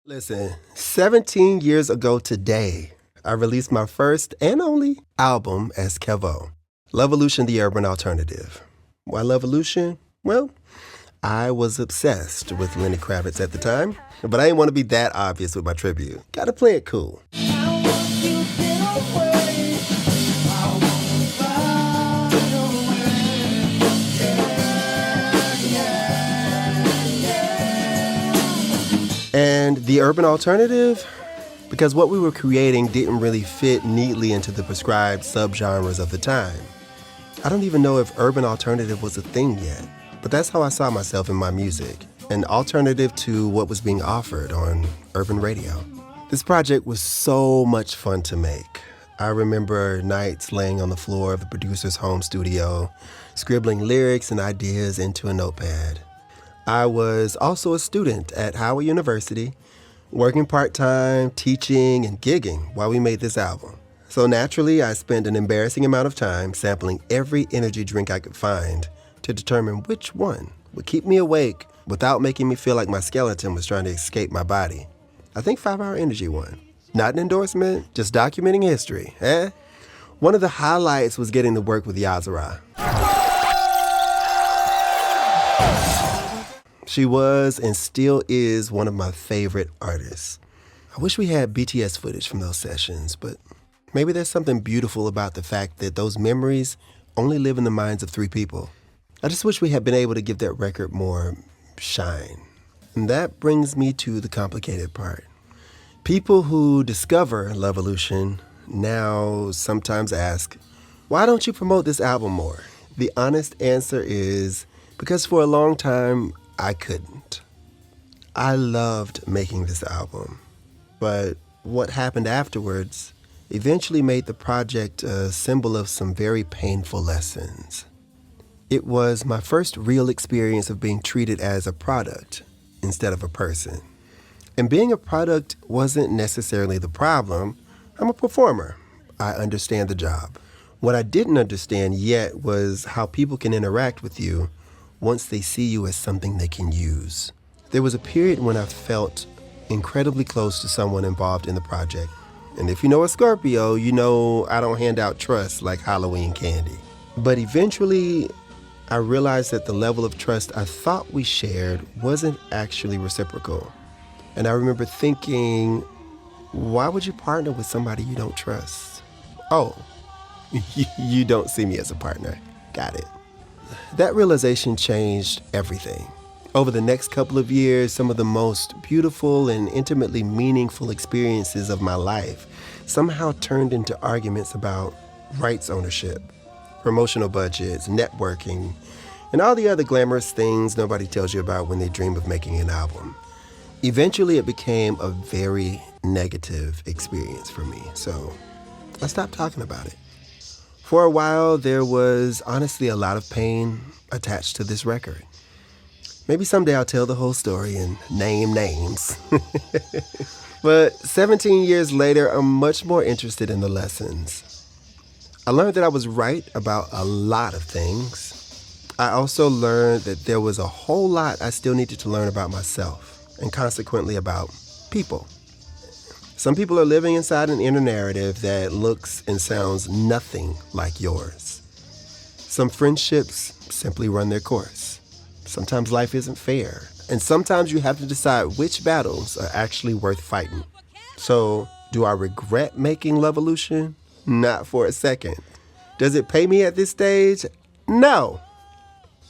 Listen, 17 years ago today, I released my first and only album as KEV.O. Lovolution, the Urban Alternative. Why Lovolution? Well, I was obsessed with Lenny Kravitz at the time, but I didn't want to be that obvious with my tribute. Gotta play it cool. And the urban alternative? Because what we were creating didn't really fit neatly into the prescribed subgenres of the time. I don't even know if urban alternative was a thing yet, but that's how I saw myself in my music, an alternative to what was being offered on urban radio. This project was so much fun to make. I remember nights laying on the floor of the producer's home studio, scribbling lyrics and ideas into a notepad. I was also a student at Howard University, working part-time, teaching, and gigging while we made this album. So naturally, I spent an embarrassing amount of time sampling every energy drink I could find to determine which one would keep me awake without making me feel like my skeleton was trying to escape my body. I think 5 Hour Energy won. Not an endorsement, just documenting history, eh? One of the highlights was getting to work with Yazara. She was and still is one of my favorite artists. I wish we had BTS footage from those sessions, but maybe there's something beautiful about the fact that those memories only live in the minds of 3 people. I just wish we had been able to give that record more shine. And that brings me to the complicated part. People who discover Lovolution now sometimes ask, why don't you promote this album more? The honest answer is because for a long time, I couldn't. I loved making this album, but what happened afterwards eventually made the project a symbol of some very painful lessons. It was my first real experience of being treated as a product instead of a person. And being a product wasn't necessarily the problem. I'm a performer. I understand the job. What I didn't understand yet was how people can interact with you once they see you as something they can use. There was a period when I felt incredibly close to someone involved in the project. And if you know a Scorpio, you know I don't hand out trust like Halloween candy. But eventually, I realized that the level of trust I thought we shared wasn't actually reciprocal. And I remember thinking, why would you partner with somebody you don't trust? Oh, you don't see me as a partner. Got it. That realization changed everything. Over the next couple of years, some of the most beautiful and intimately meaningful experiences of my life somehow turned into arguments about rights ownership, promotional budgets, networking, and all the other glamorous things nobody tells you about when they dream of making an album. Eventually, it became a very negative experience for me, so I stopped talking about it. For a while, there was honestly a lot of pain attached to this record. Maybe someday I'll tell the whole story and name names. But 17 years later, I'm much more interested in the lessons. I learned that I was right about a lot of things. I also learned that there was a whole lot I still needed to learn about myself, and consequently about people. Some people are living inside an inner narrative that looks and sounds nothing like yours. Some friendships simply run their course. Sometimes life isn't fair, and sometimes you have to decide which battles are actually worth fighting. So, do I regret making Lovolution? Not for a second. Does it pay me at this stage? No.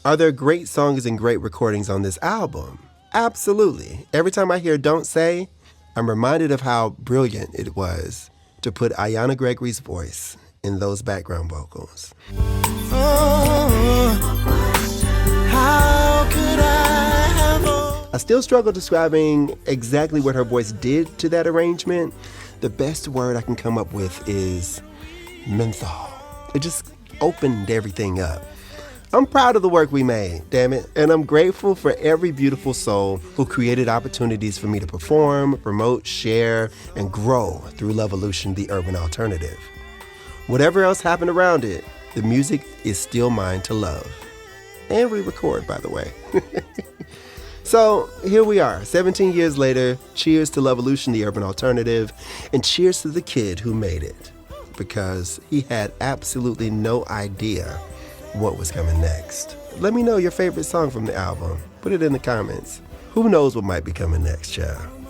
Are there great songs and great recordings on this album? Absolutely. Every time I hear Don't Say, I'm reminded of how brilliant it was to put Ayanna Gregory's voice in those background vocals. I still struggle describing exactly what her voice did to that arrangement. The best word I can come up with is menthol. It just opened everything up. I'm proud of the work we made, damn it, and I'm grateful for every beautiful soul who created opportunities for me to perform, promote, share, and grow through Lovolution, the urban alternative. Whatever else happened around it, the music is still mine to love. And re-record, by the way. So here we are, 17 years later. Cheers to Lovolution, the urban alternative, and cheers to the kid who made it, because he had absolutely no idea what was coming next. Let me know your favorite song from the album. Put it in the comments. Who knows what might be coming next, child?